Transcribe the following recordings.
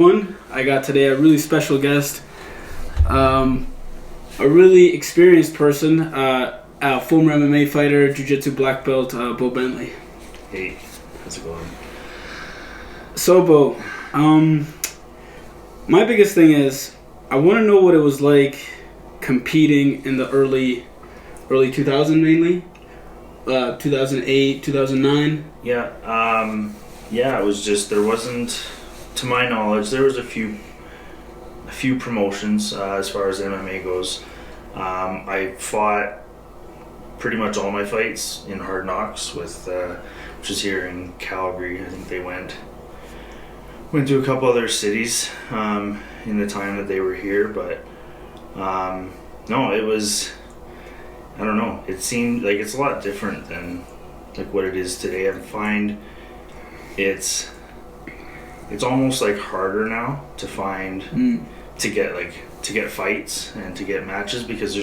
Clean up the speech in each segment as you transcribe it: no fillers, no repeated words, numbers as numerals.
I got today a really special guest, a really experienced person, a former MMA fighter, jiu-jitsu black belt, Beau Bentley. Hey, how's it going? So, Beau, my biggest thing is I want to know what it was like competing in the early 2000s, mainly 2008, 2009. Yeah, it was just there wasn't. To my knowledge, there was a few promotions as far as MMA goes. I fought pretty much all my fights in Hard Knocks with, which is here in Calgary. I think they went to a couple other cities in the time that they were here, but no, it was. I don't know. It seemed like it's a lot different than like what it is today. I find it's almost like harder now to find to get fights and to get matches because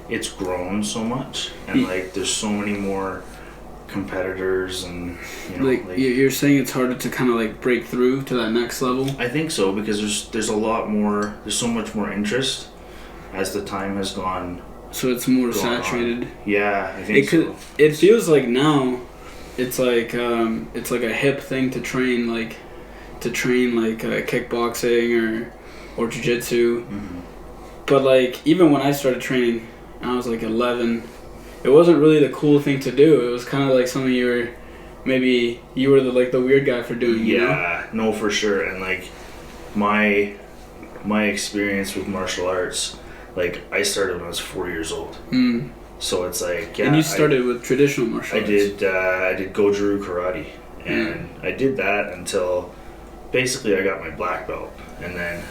it's grown so much and like there's so many more competitors and you're saying it's harder to kind of like break through to that next level. I think so because there's a lot more, there's so much more interest as the time has gone. So it's more saturated. Yeah, I think so. It feels like now it's like a hip thing to train like kickboxing or jiu-jitsu. But like even when I started training, I was like 11. It wasn't really the cool thing to do. It was kind of like something you were the weird guy for doing. Yeah, no, for sure. And like my experience with martial arts, like I started when I was 4 years old. So it's like And you started with traditional martial arts. I did Goju karate, and I did that until basically I got my black belt, and then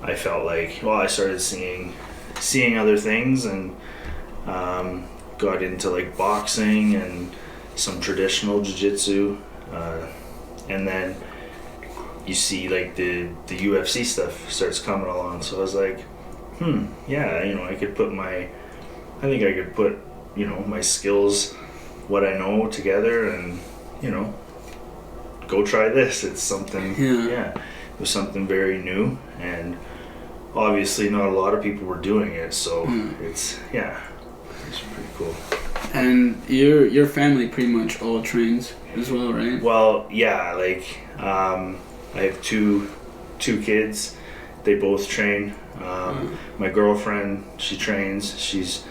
I felt like, well, I started seeing other things and got into like boxing and some traditional jiu-jitsu, and then you see like the UFC stuff starts coming along, so I was like, yeah, I could put my skills, what I know together, and go try this. It's something, it was something very new, and obviously not a lot of people were doing it, so it's pretty cool. And your family pretty much all trains as well, right? Well, yeah, like I have two kids. They both train. My girlfriend, she trains. She's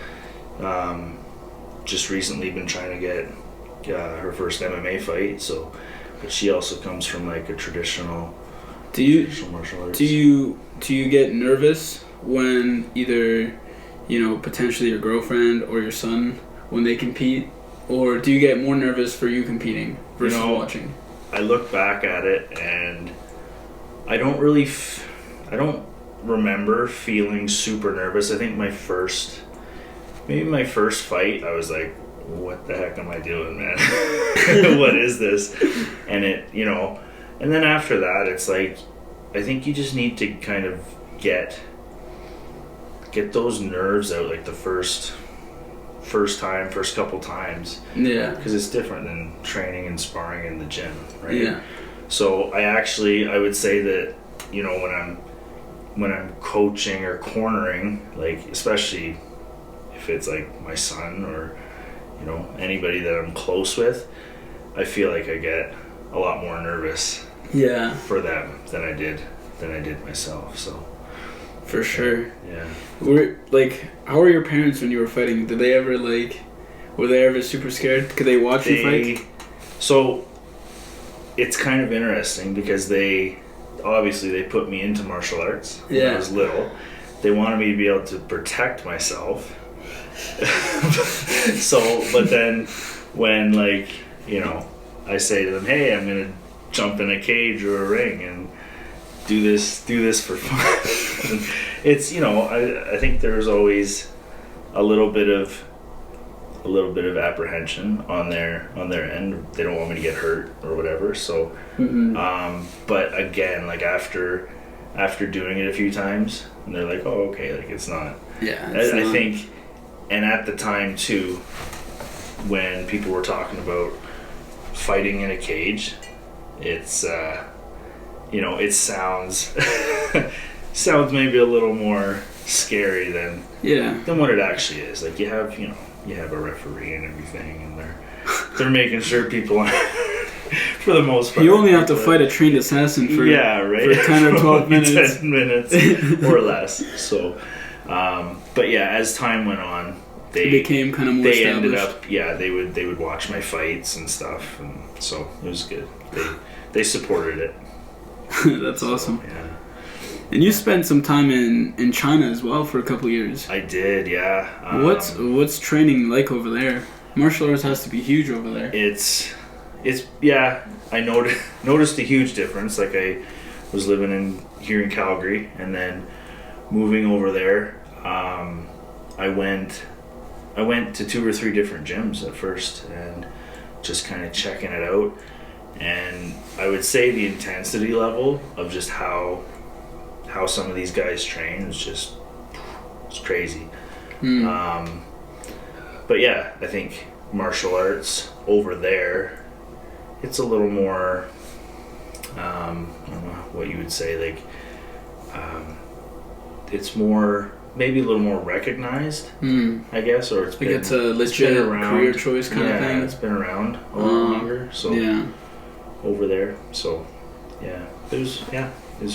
just recently been trying to get her first MMA fight, so. But she also comes from like a traditional martial arts. Do you get nervous when either potentially your girlfriend or your son when they compete, or do you get more nervous for you competing versus watching? I look back at it and I don't remember feeling super nervous. I think my first fight I was like, what the heck am I doing, man? What is this? And and then after that, it's like, I think you just need to kind of get those nerves out, like the first couple times. Yeah. Because it's different than training and sparring in the gym, right? Yeah. So I would say that, when I'm coaching or cornering, like especially if it's like my son or anybody that I'm close with, I feel like I get a lot more nervous for them than I did myself. So for sure. Yeah. How were your parents when you were fighting? Did they ever were they ever super scared? Could they watch you fight? So it's kind of interesting because they put me into martial arts when I was little. They wanted me to be able to protect myself. So, but then when I say to them, hey, I'm gonna jump in a cage or a ring and do this for fun. It's I think there's always a little bit of apprehension on their end. They don't want me to get hurt or whatever. So, but again, like after doing it a few times, and they're like, oh, okay, like it's not. Yeah, I think. And at the time too, when people were talking about fighting in a cage, it's it sounds sounds maybe a little more scary than what it actually is. Like you have a referee and everything, and they're making sure people are for the most part. You only have to fight a trained assassin for for 10 or 12 minutes. 10 minutes or less. So, but yeah, as time went on, they became kind of more established. Ended up, they would watch my fights and stuff, and so it was good. They supported it. That's awesome. Yeah. And you spent some time in China as well for a couple years. I did, yeah. What's training like over there? Martial arts has to be huge over there. It's yeah. I noticed a huge difference. Like I was living here in Calgary, and then moving over there, I went to 2 or 3 different gyms at first, and just kind of checking it out. And I would say the intensity level of just how some of these guys train is it's crazy. But yeah, I think martial arts over there, it's a little more, I don't know what you would say, like, it's more, maybe a little more recognized, I guess, or it's a legit career choice kind of thing. Yeah, it's been around a little longer, so over there, so yeah, it was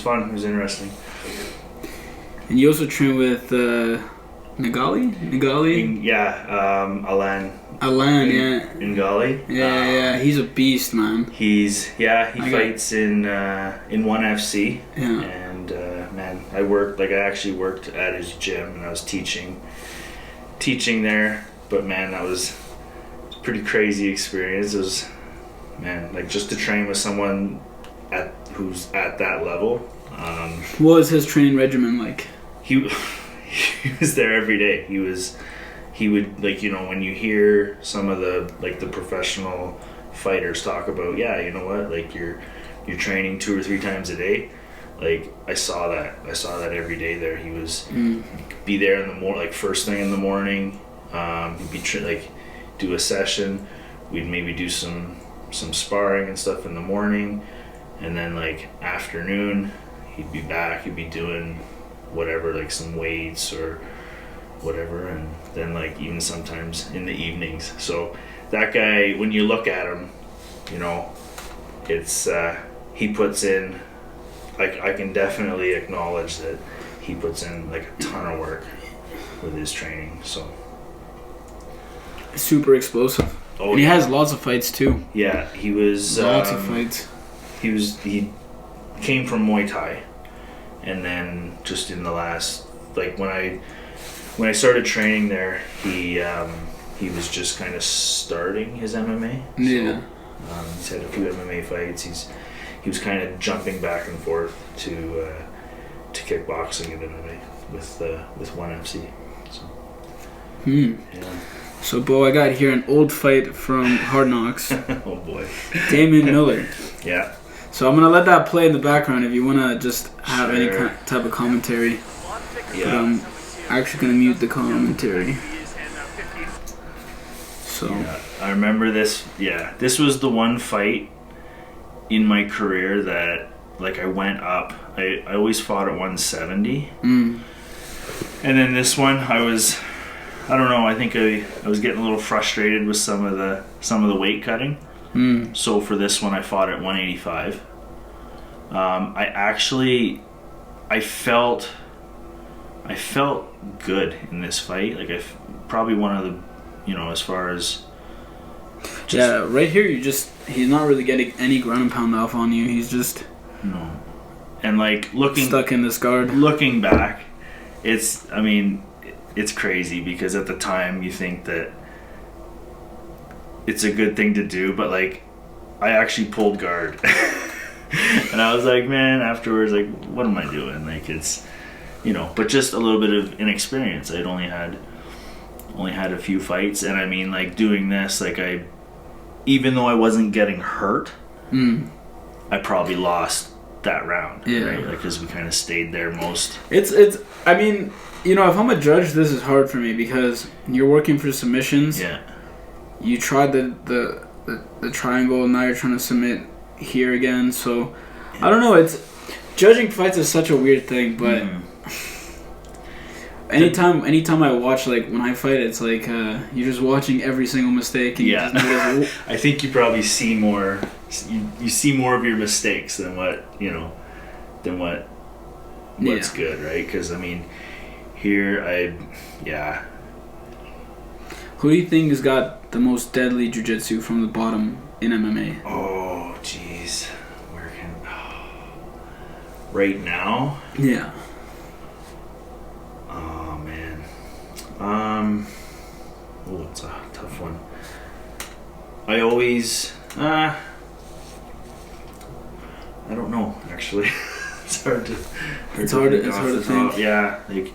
fun, it was interesting. And you also train with Nagali? Alan, Ngali. Yeah, he's a beast, man. He fights in 1FC. Yeah. And man, I actually worked at his gym, and I was teaching there. But man, that was a pretty crazy experience. It was, man, like just to train with someone who's at that level. What was his training regimen like? He was there every day. He would, like, when you hear some of the professional fighters talk about, you know what, like you're training 2 or 3 times a day. Like I saw that every day there. He was be there in the morning, like first thing in the morning. He'd be do a session. We'd maybe do some sparring and stuff in the morning, and then like afternoon he'd be back. He'd be doing whatever, like some weights or whatever, and then like even sometimes in the evenings. So that guy, when you look at him, it's he puts in, like, I can definitely acknowledge that he puts in like a ton of work with his training. So super explosive. And he has lots of fights too. Yeah, he was lots of fights. He came from Muay Thai, and then just in the last, like when I started training there, he was just kind of starting his MMA. Yeah. So, he's had a few MMA fights. He was kind of jumping back and forth to kickboxing and MMA with 1FC. So. Yeah. So, Beau, I got here an old fight from Hard Knocks. Oh boy. Damian Miller. Yeah. So I'm gonna let that play in the background if you wanna just have any type of commentary. Yeah. But I'm actually gonna mute the commentary. So. Yeah, I remember this. Yeah, this was the one fight in my career that, like, I went up. I always fought at 170. And then this one, I don't know, I think I was getting a little frustrated with some of the weight cutting. So for this one, I fought at 185. I felt good in this fight. Like, probably one of the, as far as right here, he's not really getting any ground and pound off on you. He's just and like stuck in this guard. Looking back, it's crazy, because at the time you think that it's a good thing to do, but like I actually pulled guard. And I was like, man, afterwards, like, what am I doing? Like, it's, but just a little bit of inexperience. I'd only had a few fights, and I mean, like, doing this, like, even though I wasn't getting hurt, I probably lost that round, right? Like, because we kind of stayed there most. I mean, if I'm a judge, this is hard for me, because you're working for submissions. Yeah. You tried the triangle, and now you're trying to submit here again. So I don't know. judging fights is such a weird thing, but anytime I watch, like, when I fight, it's like you're just watching every single mistake. And Yeah. I think you probably see more. You see more of your mistakes than what what's good, right? Because I mean, here Who do you think has got the most deadly jiu-jitsu from the bottom in MMA? Oh, jeez. Right now? Yeah. Oh, man. It's a tough one. I always... I don't know, actually. It's hard to think. Yeah, like...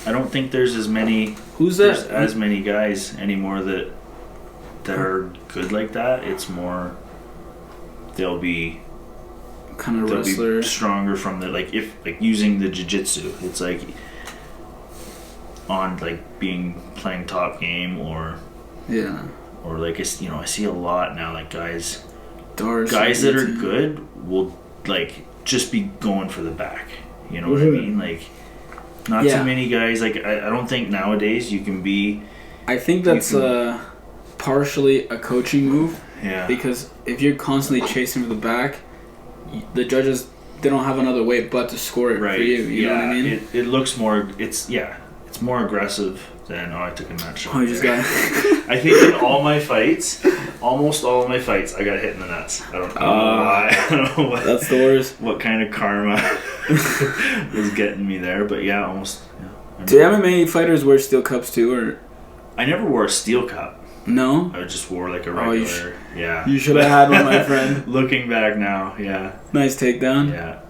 I don't think there's as many... There's as many guys anymore that are good like that. It's more... They'll be... kind of wrestler. Be stronger from the... Like, if... Like, using the jiu-jitsu. It's like... On, like, playing top game or... Yeah. Or, like, I see a lot now, like, guys that are good will, like, just be going for the back. You know what I mean? Like... Not too many guys. Like, I don't think nowadays you can be... I think that's partially a coaching move. Yeah. Because if you're constantly chasing for the back, the judges, they don't have another way but to score it for you. You know what I mean? It looks more... It's more aggressive than... Oh, I took a nut shot. Oh, you just got... I think in almost all of my fights, I got hit in the nuts. I don't know why. I don't know what... That's the worst. What kind of karma was getting me there, but yeah, almost. Yeah. Do MMA fighters wear steel cups too, or? I never wore a steel cup. No? I just wore like a regular. Yeah. You should have had one, my friend. Looking back now, yeah. Nice takedown. Yeah.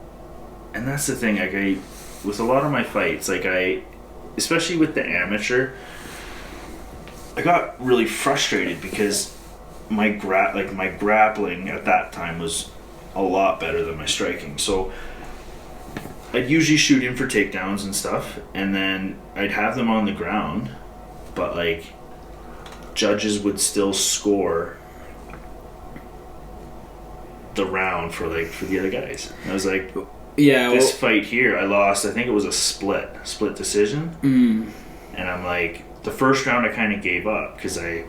And that's the thing, like with a lot of my fights, like especially with the amateur, I got really frustrated because my grappling at that time was a lot better than my striking. So I'd usually shoot in for takedowns and stuff, and then I'd have them on the ground, but like judges would still score the round for the other guys. And I was like, this fight here, I lost. I think it was a split decision, and I'm like, the first round I kind of gave up because I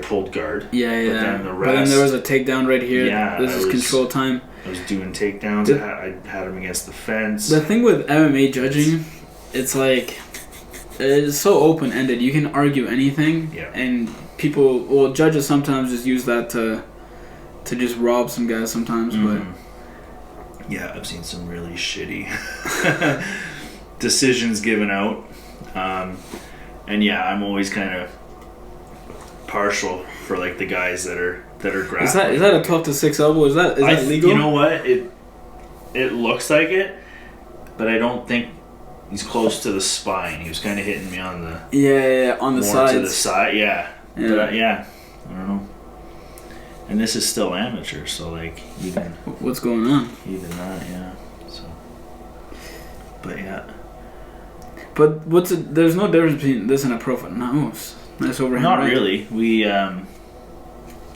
pulled guard. Yeah. But then the rest, but then there was a takedown right here. Yeah, this is control time. I was doing takedowns. I had him against the fence. The thing with MMA judging, it's like it's so open ended. You can argue anything, and judges sometimes just use that to just rob some guys sometimes. But yeah, I've seen some really shitty decisions given out, and yeah, I'm always kind of partial for like the guys that are grappling. Is that a 12-6 elbow? Is that legal? You know what? It looks like it, but I don't think he's close to the spine. He was kind of hitting me on the on the more sides. to the side. Yeah. But I don't know. And this is still amateur, so like even what's going on? Even that, yeah. So, but yeah. But there's no difference between this and a pro fight. No, nice overhand. Not right? really. We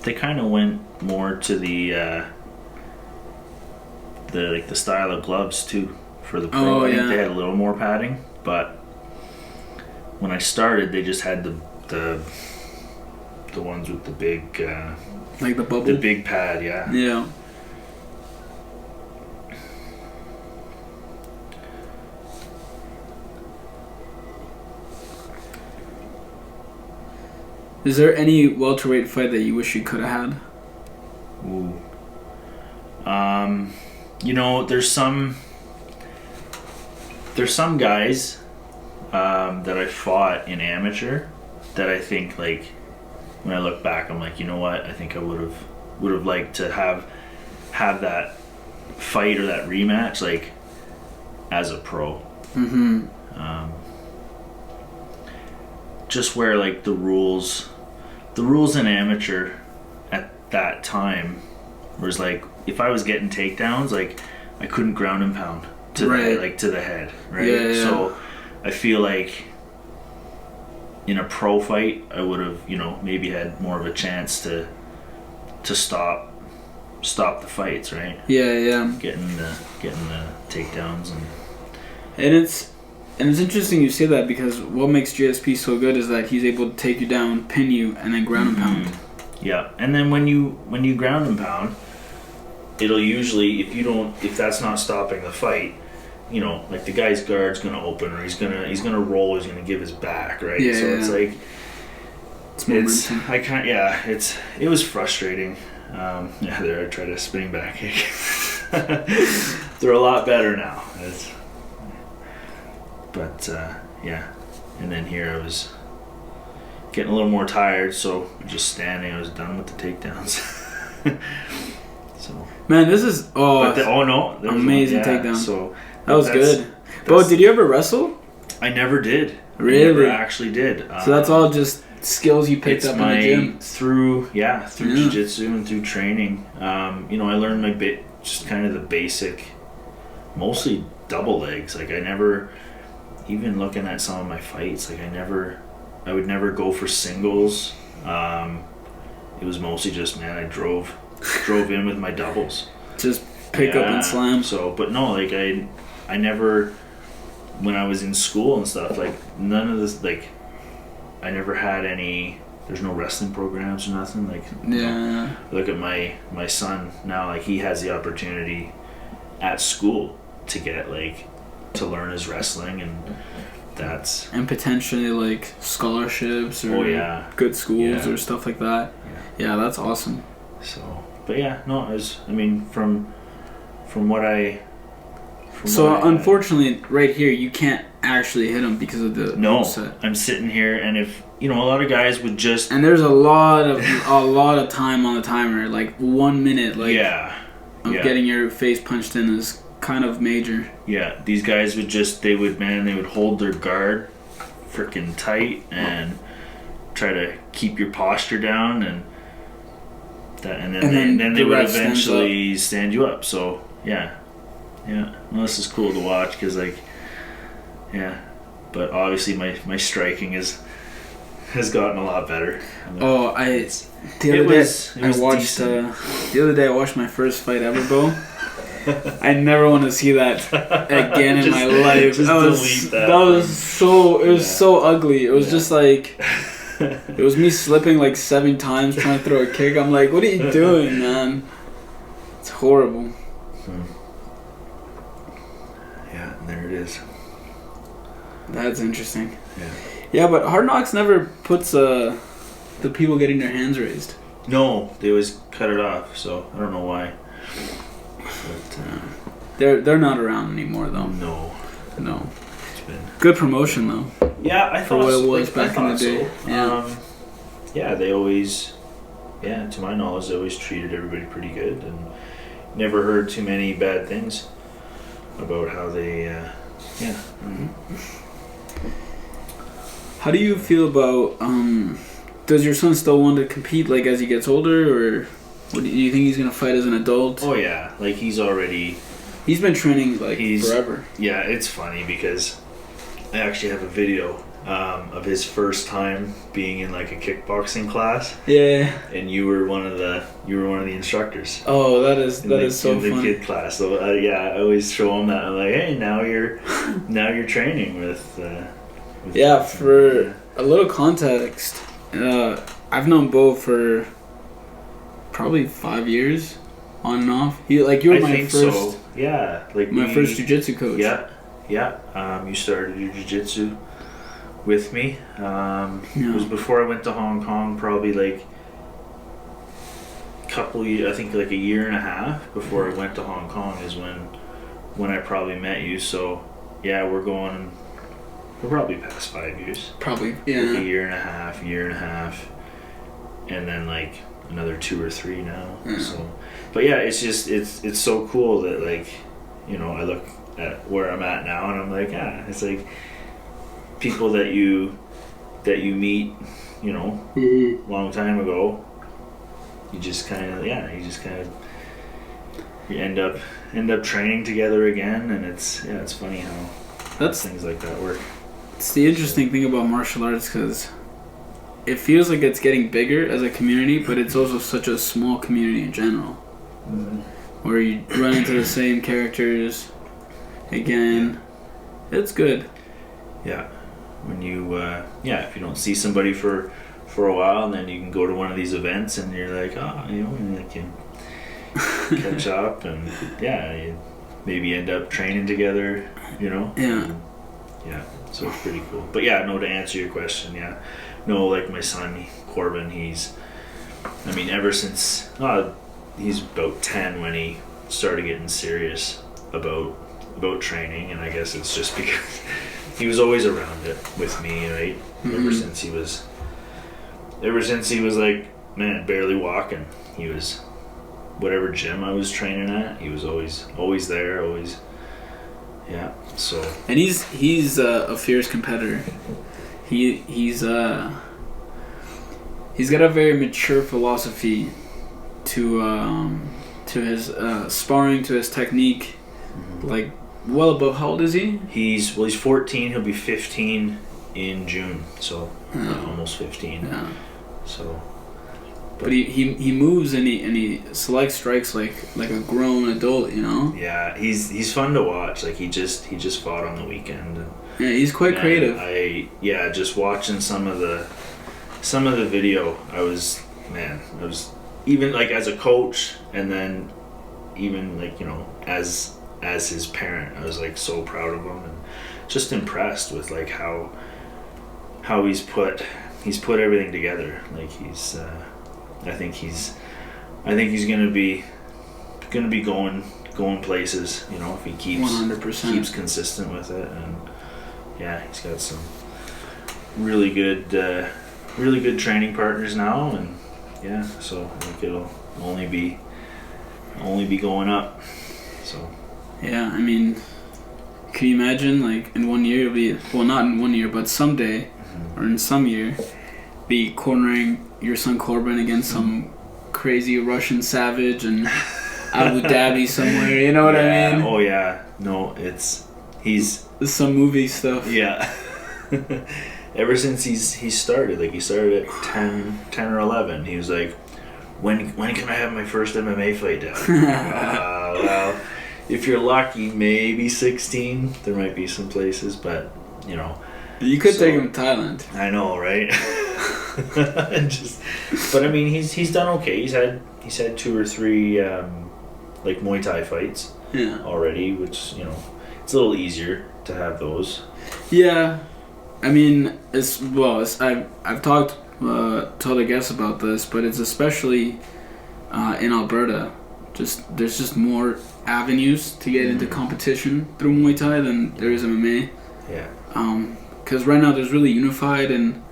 they kind of went more to the style of gloves too for the pro. I think they had a little more padding, but when I started, they just had the ones with the big like the bubble, the big pad. Yeah. Is there any welterweight fight that you wish you could have had? Ooh. There's some guys that I fought in amateur that I think, like, when I look back, I'm like, you know what? I think I would have liked to have that fight or that rematch, like, as a pro. Mm-hmm. Just where, like, the rules in amateur at that time was like, if I was getting takedowns, like, I couldn't ground and pound to the head, right? Yeah. So I feel like in a pro fight, I would have, maybe had more of a chance to stop stop the fights, right? Yeah. Getting the takedowns And it's interesting you say that, because what makes GSP so good is that he's able to take you down, pin you, and then ground and pound. Yeah, and then when you ground and pound, it'll usually, if that's not stopping the fight, you know, like the guy's guard's gonna open, or he's gonna roll, he's gonna give his back, right? Yeah, so yeah. it's like It's it was frustrating. There I tried a spinning back kick. They're a lot better now. And then here I was getting a little more tired, so just standing, I was done with the takedowns. So man, this is amazing takedown. So that was good. Beau, did you ever wrestle? I never did. Really? I never actually did. So that's all just skills you picked up in the gym through jiu-jitsu and through training. You know, I learned just kind of the basic, mostly double legs. Like I never, even looking at some of my fights, like I would never go for singles. It was mostly just, man, I drove in with my doubles. Just pick up and slam. So, but no, like I never, when I was in school and stuff, like none of this, like I never had any, there's no wrestling programs or nothing. Like, you know, look at my son now, like he has the opportunity at school to get to learn his wrestling, and potentially like scholarships or good schools or stuff like that. Yeah, that's awesome. So, but yeah, no, from what I. Unfortunately, right here you can't actually hit him because of the set. I'm sitting here, and if a lot of guys would just, and there's a lot of time on the timer, like 1 minute, getting your face punched in is kind of major. Yeah, these guys would they would hold their guard freaking tight and try to keep your posture down, and then they would eventually stand you up. So yeah. Well, this is cool to watch because but obviously my striking has gotten a lot better. The other day I watched my first fight ever, Beau. I never want to see that again in my life. That was so ugly. It was just like, it was me slipping like 7 times trying to throw a kick. I'm like, what are you doing, man? It's horrible. Yeah, and there it is. That's interesting. Yeah, but Hard Knocks never puts the people getting their hands raised. No, they always cut it off. So I don't know why. But they're not around anymore though. No. It's been good promotion though. Yeah, I thought for what it was back in the day. So. They always, to my knowledge, they always treated everybody pretty good, and never heard too many bad things about how they. How do you feel about? Does your son still want to compete like as he gets older, or do you think he's gonna fight as an adult? Oh yeah, like he's been training forever. Yeah, it's funny because I actually have a video of his first time being in like a kickboxing class. Yeah. And you were one of the instructors. Oh, that is so in the fun. Kid class. So I always show him that. I'm like, hey, now you're training with. For a little context, I've known Beau for probably 5 years, on and off. You were my first. So. Yeah, my first jiu-jitsu coach. Yeah. You started your jiu-jitsu with me. It was before I went to Hong Kong, probably like couple years, I think like a year and a half before I went to Hong Kong is when I probably met you. So we're probably past 5 years. Probably, like a year and a half, and then like another 2 or 3 now. So, but it's just it's so cool that I look at where I'm at now and I'm like, it's like people that you meet, long time ago. You just kind of you end up training together again, and it's funny how things like that work. It's the interesting thing about martial arts because it feels like it's getting bigger as a community, but it's also such a small community in general. where you run into the same characters again. It's good. Yeah, when you if you don't see somebody for a while, and then you can go to one of these events, and you're like, and you can catch up, and you maybe end up training together, so it's pretty cool. But to answer your question, like my son Corbin, ever since he's about 10 when he started getting serious about training, and I guess it's just because he was always around it with me, right? Ever since he was like, man, barely walking, he was, whatever gym I was training at, he was always there, always. So. And he's a fierce competitor. He's got a very mature philosophy to his sparring, to his technique. Like, well above, how old is he? He's 14. He'll be 15 in June. So almost 15. Yeah. So. But he moves and he selects strikes like a grown adult, Yeah, he's fun to watch. Like he just fought on the weekend. And, he's quite creative. Just watching some of the video. I was even like as a coach, and then even like as his parent, I was like so proud of him and just impressed with like how he's put everything together. Like I think he's gonna be going places, if he keeps 100%. keeps consistent with it, and he's got some really good training partners now, and so I think it'll only be going up. So can you imagine like in 1 year not in 1 year, but someday or in some year be cornering your son Corbin against some crazy Russian savage in Abu Dhabi somewhere, you know what I mean? Oh yeah, no, he's some movie stuff. Yeah. Ever since he started at 10 or 11, he was like, when can I have my first MMA fight down? Well, if you're lucky, maybe 16. There might be some places, but you could take him to Thailand. I know, right? But he's done okay. He's had 2 or 3 like Muay Thai fights already, which it's a little easier to have those. Yeah, I've talked to other guests about this, but it's especially in Alberta. There's just more avenues to get into competition through Muay Thai than there is MMA. Yeah. Because right now there's really Unified and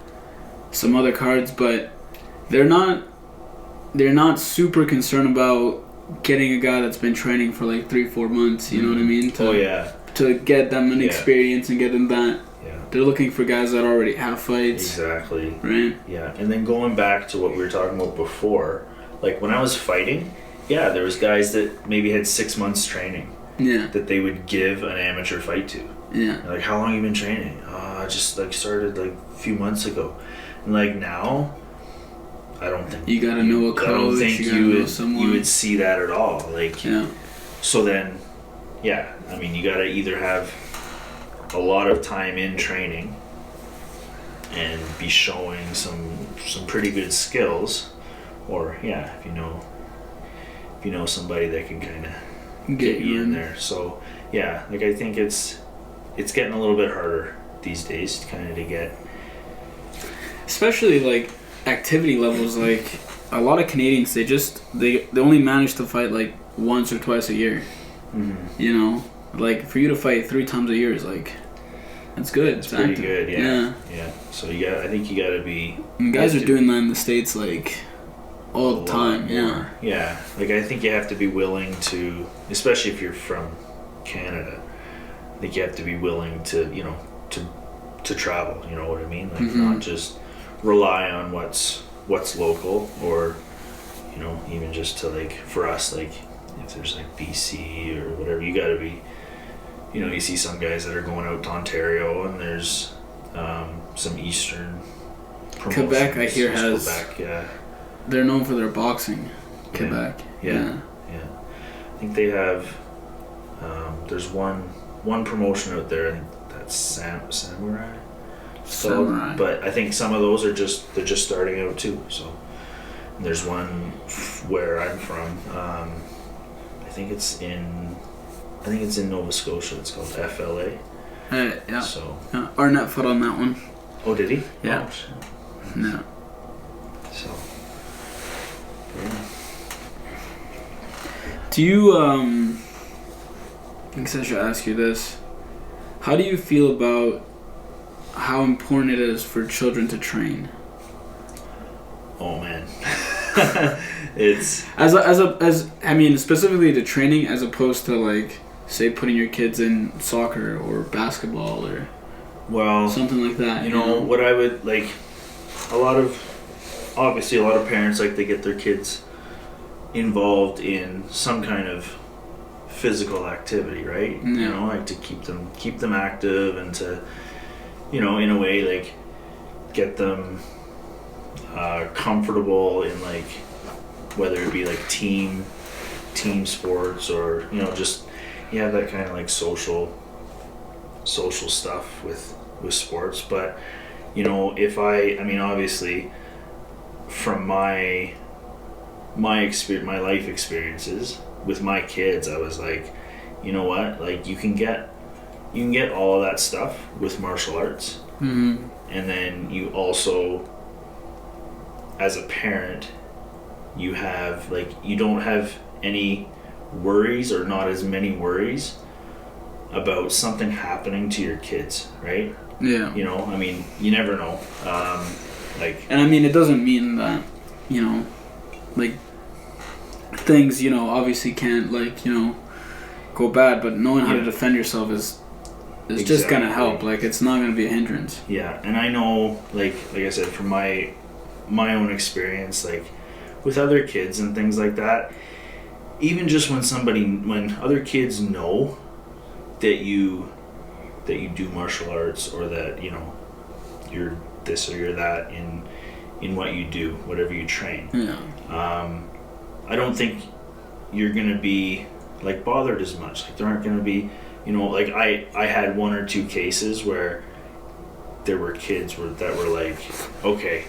some other cards, but they're not super concerned about getting a guy that's been training for like 3-4 months. You know what I mean? To get them an experience and get them that. Yeah. They're looking for guys that already have fights. Exactly. Right. Yeah, and then going back to what we were talking about before, like when I was fighting, there was guys that maybe had 6 months training. Yeah. That they would give an amateur fight to. Yeah. Like, how long have you been training? I just like started like a few months ago. And like now, I don't think you gotta know a coach. I don't think you would see that at all. Like, so then, you gotta either have a lot of time in training and be showing some pretty good skills, or if you know somebody that can kind of get you in there. So I think it's getting a little bit harder these days to get, especially like activity levels. Like a lot of Canadians, they only manage to fight like once or twice a year. Like for you to fight 3 times a year is like, it's good. It's pretty active. good. Yeah. So I think you gotta be. And guys are doing that in the States like all the time. More. Yeah. Like I think you have to be willing to, especially if you're from Canada, I think you have to be willing to to travel. You know what I mean? Like not just rely on what's local, or even just to like, for us, like if there's like BC or whatever, you gotta be, you see some guys that are going out to Ontario, and there's some eastern promotions. Quebec, I hear, has Quebec, they're known for their boxing. Quebec. Yeah. Yeah. I think they have. There's one promotion out there. I think that's Samurai. Samurai. But I think some of those they're just starting out too. So and there's one where I'm from. I think it's in Nova Scotia. It's called FLA. Yeah. So Arnett fought on that one. Oh, did he? Yeah. Oh, No. So. Yeah. Do you I guess I should ask you this. How do you feel about how important it is for children to train? Oh man. It's as I mean specifically to training as opposed to like say putting your kids in soccer or basketball or something like that. You know what I would like obviously a lot of parents like to get their kids involved in some kind of physical activity, right? Yeah. You know, like to keep them active and to, you know, in a way like get them comfortable in like whether it be like team sports or, you know, just you have that kind of like social stuff with sports. But you know, I mean obviously from my experience, my life experiences with my kids, I was like, you know what, like you can get all of that stuff with martial arts. Mm-hmm. And then you also as a parent you have like you don't have any worries or not as many worries about something happening to your kids, right? Yeah. You know, I mean, you never know. And I mean, it doesn't mean that, you know, like things, you know, obviously can't like, you know, go bad, but knowing how to defend yourself is just gonna help. Like, it's not gonna be a hindrance. Yeah, and I know, like I said, from my own experience, like with other kids and things like that, even just when other kids know that you do martial arts or that, you know, you're this or you're that in what you do, whatever you train. Yeah. I don't think you're gonna be like bothered as much. Like there aren't gonna be, you know, like I had one or two cases where there were kids that were like, okay,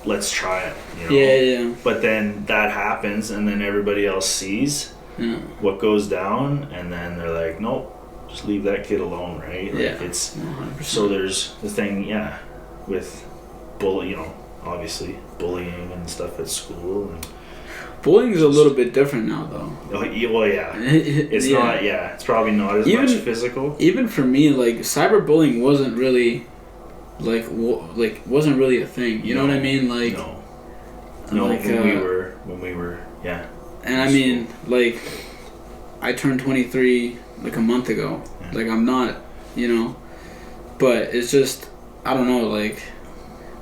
let's try it, you know. Yeah. But then that happens, and then everybody else sees what goes down, and then they're like, nope, just leave that kid alone, right? Like it's 100%. So there's the thing, with you know, obviously bullying and stuff at school, and bullying is a little bit different now, though. well, yeah, it's not. Yeah, it's probably not as much physical. Even for me, like cyberbullying wasn't really wasn't really a thing. You know what I mean? Like no. Like, when we were yeah. And I mean, like, I turned 23 like a month ago. Yeah. Like I'm not, you know, but it's just I don't know. Like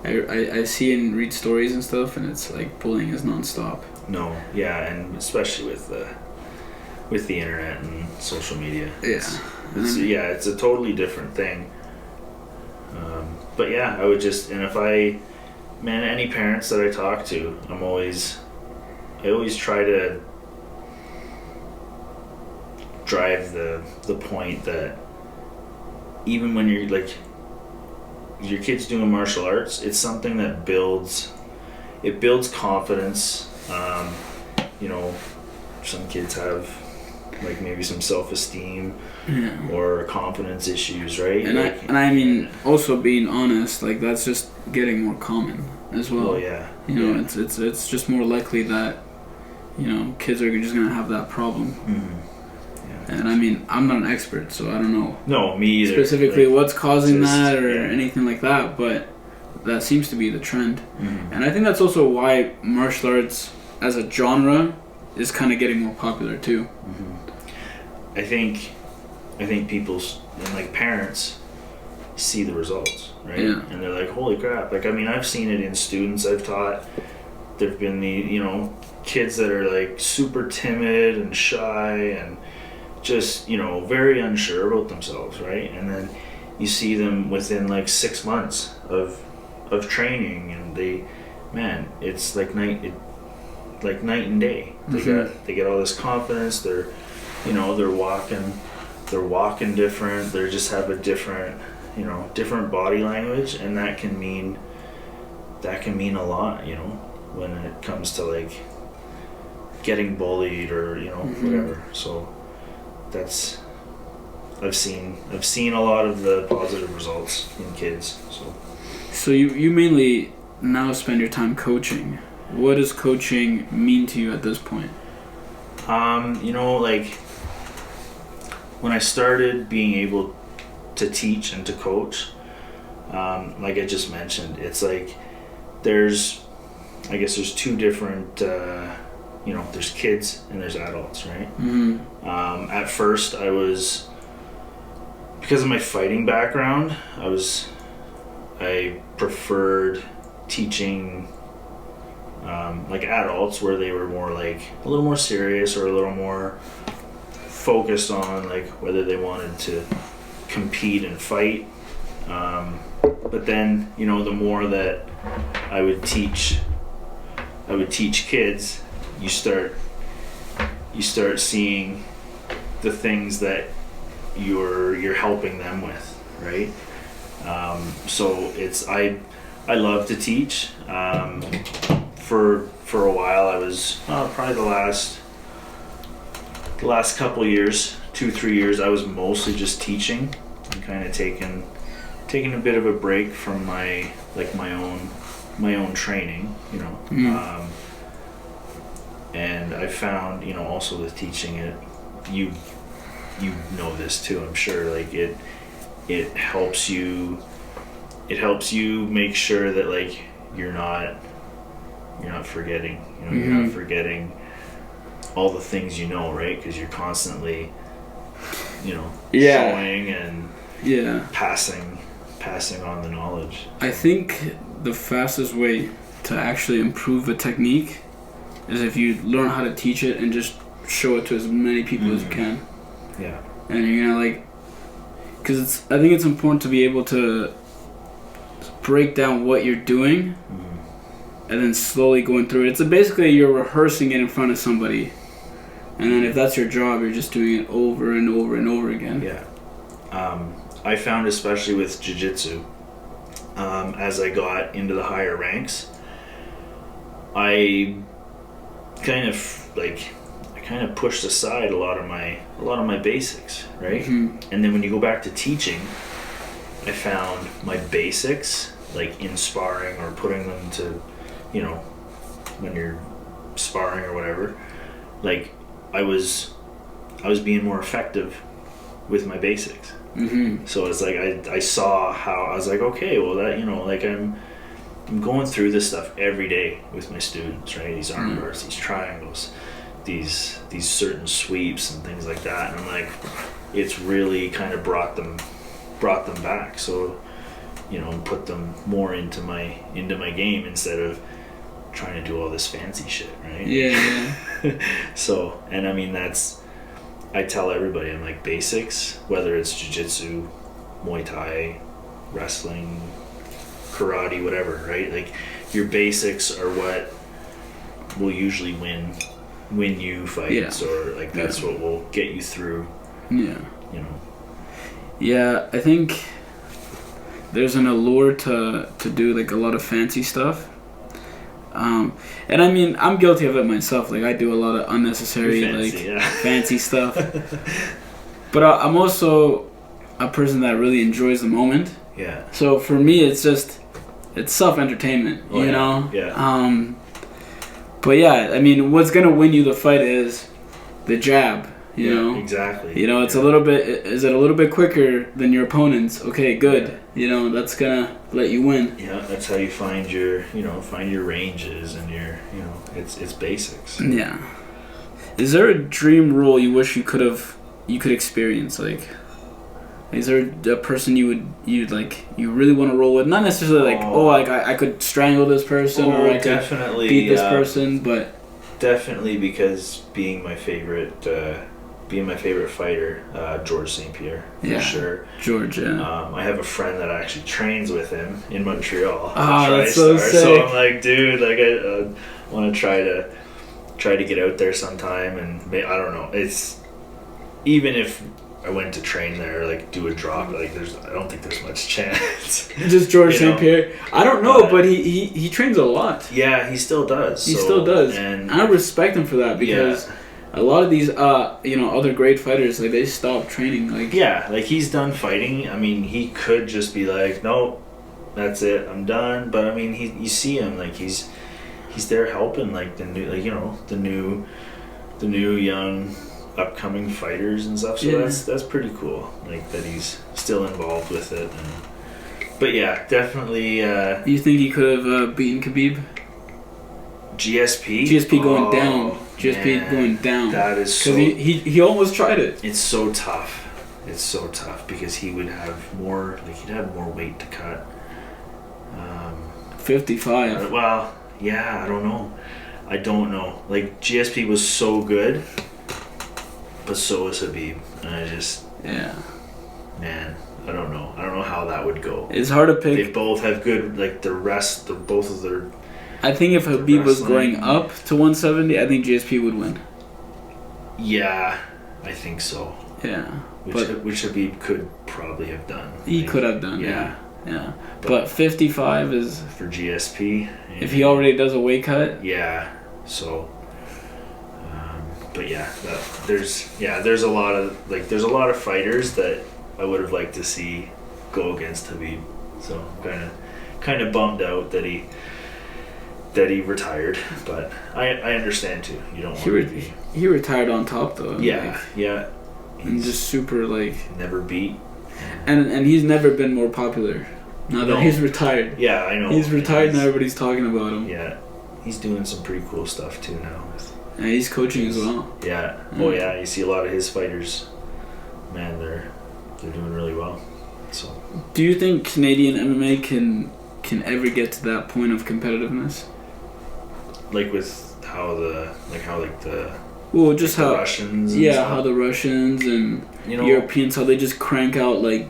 I see and read stories and stuff, and it's like bullying is nonstop. No, yeah, and especially with the internet and social media. It's a totally different thing. But yeah, I would just, and any parents that I talk to, I always try to drive the point that even when you're like, your kid's doing martial arts, it's something that builds confidence. You know, some kids have like maybe some self-esteem or confidence issues, right? And I mean, also being honest, like that's just getting more common as well. Oh yeah. You know, it's just more likely that, you know, kids are just gonna have that problem. Mm-hmm. Yeah. And I mean, I'm not an expert, so I don't know. No, me either. Specifically, like, what's causing that or anything like that, but that seems to be the trend. Mm-hmm. And I think that's also why martial arts as a genre is kind of getting more popular too. Mm-hmm. I think people and like parents see the results, right? Yeah. And they're like, holy crap. Like, I mean, I've seen it in students I've taught. There've been kids that are like super timid and shy and just, you know, very unsure about themselves, right? And then you see them within like 6 months of training, and it's like night and day. They get all this confidence. They're walking different. They just have a different body language, and that can mean a lot, when it comes to like getting bullied or whatever. So that's I've seen a lot of the positive results in kids. So you mainly now spend your time coaching. What does coaching mean to you at this point? Like when I started being able to teach and to coach, like I just mentioned, it's like there's two different, there's kids and there's adults, right? At first because of my fighting background, I preferred teaching like adults, where they were more like a little more serious or a little more focused on like whether they wanted to compete and fight. But then, the more that I would teach kids, you start seeing the things that you're helping them with, right? So I love to teach. For a while, I was probably the last couple years, 2-3 years, I was mostly just teaching and kind of taking a bit of a break from my own training, and I found, also with teaching it, you know this too, I'm sure, like it helps you make sure that like you're not forgetting, you're not forgetting all the things, right? Because you're constantly showing and passing on the knowledge. I think the fastest way to actually improve a technique is if you learn how to teach it and just show it to as many people as you can. Yeah. And you're gonna because I think it's important to be able to break down what you're doing and then slowly going through it. It's basically you're rehearsing it in front of somebody, and then if that's your job, you're just doing it over and over and over again. Yeah. I found, especially with jiu-jitsu, as I got into the higher ranks, I kind of pushed aside a lot of my basics, right? And then when you go back to teaching, I found my basics, like in sparring or putting them to, when you're sparring or whatever, like I was being more effective with my basics. So it's like I saw how I was like, okay, well that, like I'm going through this stuff every day with my students, right? These arm bars, these triangles, these certain sweeps and things like that, and I'm like, it's really kind of brought them back. So, put them more into my game instead of trying to do all this fancy shit, right? Yeah. So, and I mean, I tell everybody, I'm like, basics, whether it's jiu-jitsu, Muay Thai, wrestling, karate, whatever, right? Like, your basics are what will usually win you fights, or like that's what will get you through. Yeah, I think there's an allure to do like a lot of fancy stuff. And I mean, I'm guilty of it myself. Like, I do a lot of unnecessary fancy stuff. But I'm also a person that really enjoys the moment. Yeah. So for me, it's self-entertainment, you know? Yeah. But yeah, I mean, what's gonna win you the fight is the jab. You know? Exactly. It's a little bit. Is it a little bit quicker than your opponent's? Okay, good. That's gonna let you win. Yeah, that's how you find your ranges and your, it's basics. Yeah. Is there a dream role you wish you could experience? Like, is there a person you really want to roll with? Not necessarily I could strangle this person or I could beat this person, but definitely, because being my favorite fighter, George St. Pierre, for sure. George, yeah. I have a friend that actually trains with him in Montreal. That's so sick. So I'm like, dude, like I want to try try to get out there sometime, and I don't know. It's even if I went to train there, like do a drop, like I don't think there's much chance. Just George St. Pierre. I don't know, but he trains a lot. Yeah, he still does. He still does, and I respect him for that because a lot of these other great fighters, like they stop training. Like like he's done fighting. I mean, he could just be like, no, that's it, I'm done. But I mean, you see him like he's there helping like the new young upcoming fighters and stuff. So that's pretty cool. Like that he's still involved with it. But yeah, definitely. You think he could have beaten Khabib? GSP going down. GSP going down. That is so. Because he almost tried it. It's so tough. It's so tough because he would have more. Like he'd have more weight to cut. 55. Well, yeah, I don't know. Like GSP was so good, but so was Khabib, and I just man, I don't know how that would go. It's hard to pick. They both have good both of their. I think if Khabib was going up to 170, I think GSP would win. Yeah, I think so. Yeah, which Khabib could probably have done. He could have done. Yeah. But 55 is for GSP. If he already does a weight cut. Yeah. So. But yeah, there's a lot of fighters that I would have liked to see go against Khabib. So I'm kind of bummed out that he retired, but I understand too. You don't want to be. He retired on top though. Yeah. And just super never beat. And he's never been more popular. Now that he's retired. Yeah, I know. He's retired and everybody's talking about him. Yeah. He's doing some pretty cool stuff too now. Yeah, he's coaching as well. Yeah. Oh yeah, you see a lot of his fighters. Man, they're doing really well. So. Do you think Canadian MMA can ever get to that point of competitiveness? Like with how the Russians. Yeah, how the Russians and Europeans, how they just crank out like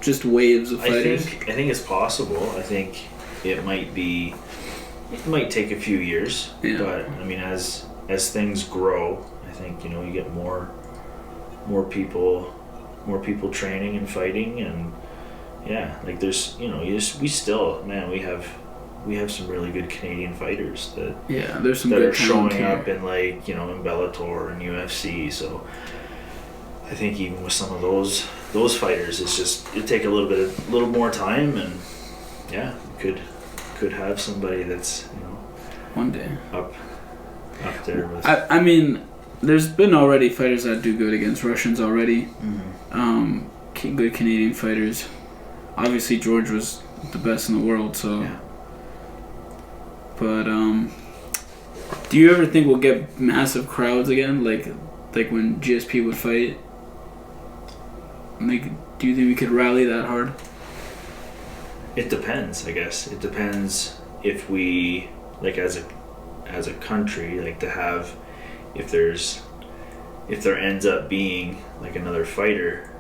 just waves of fighters. I think it's possible. I think it might take a few years. Yeah. But I mean, as things grow, I think you get more people training and fighting, and like there's we have some really good Canadian fighters there's some that good are showing up in in Bellator and UFC. So I think even with some of those fighters, it'd take a little more time, and could have somebody that's one day up there with. I mean, there's been already fighters that do good against Russians already. Mm-hmm. Good Canadian fighters. Obviously, George was the best in the world, so. Yeah. But do you ever think we'll get massive crowds again, like when GSP would fight? Like, do you think we could rally that hard? It depends, I guess. It depends if we as a country to have if there ends up being another fighter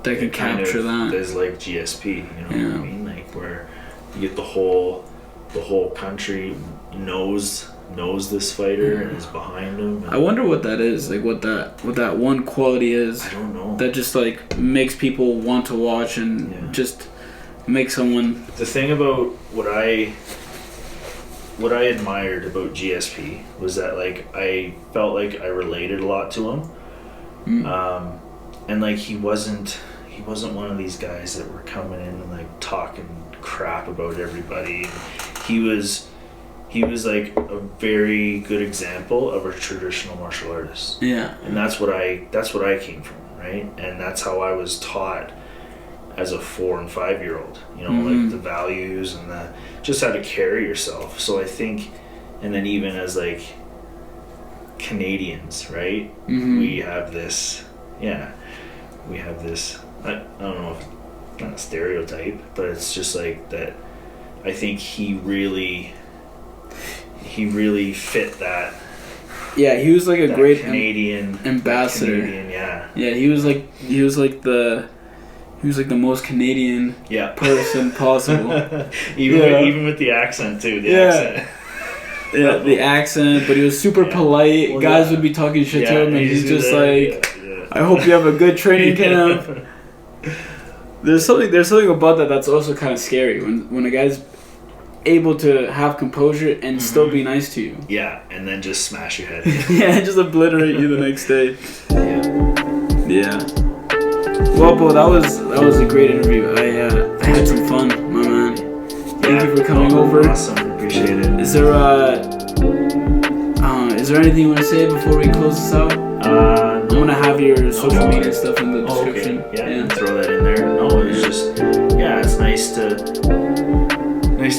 that can capture that. As GSP, what I mean? Where you get the whole country knows this fighter and is behind him. I wonder what that is, what that one quality is. I don't know. That just makes people want to watch and just make someone. The thing about what I admired about GSP was that I felt like I related a lot to him, and he wasn't one of these guys that were coming in and talking crap about everybody. He was a very good example of a traditional martial artist. Yeah. And that's what I came from, right? And that's how I was taught as a 4 and 5 year old. The values and just how to carry yourself. So I think, and then even as Canadians, right? Mm-hmm. We have this. I don't know if it's not a stereotype, but it's just that. I think he really fit that. Yeah, he was a great Canadian ambassador. Yeah, he was the most Canadian person possible. even with the accent too. Accent. Yeah, the accent, but he was super polite. Well, Guys would be talking shit to him, and he's just like, yeah. I hope you have a good training camp. There's something about that that's also kind of scary when a guy's able to have composure and still be nice to you. Yeah, and then just smash your head. Yeah, just obliterate you the next day. Yeah. Well, Beau, that was a great interview. I had some fun, my man. Thank you for coming over. Awesome, appreciate it. Is there anything you want to say before we close this out? I'm gonna have your social media stuff in the description. Okay. Yeah, throw that in there. No, it's just it's nice to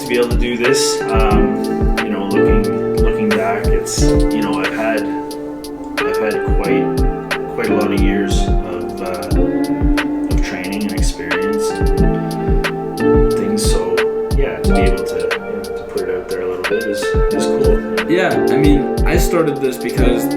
be able to do this. Looking back, it's I've had quite a lot of years of training and experience and things. So to be able to put it out there a little bit is cool. Yeah, I mean, I started this because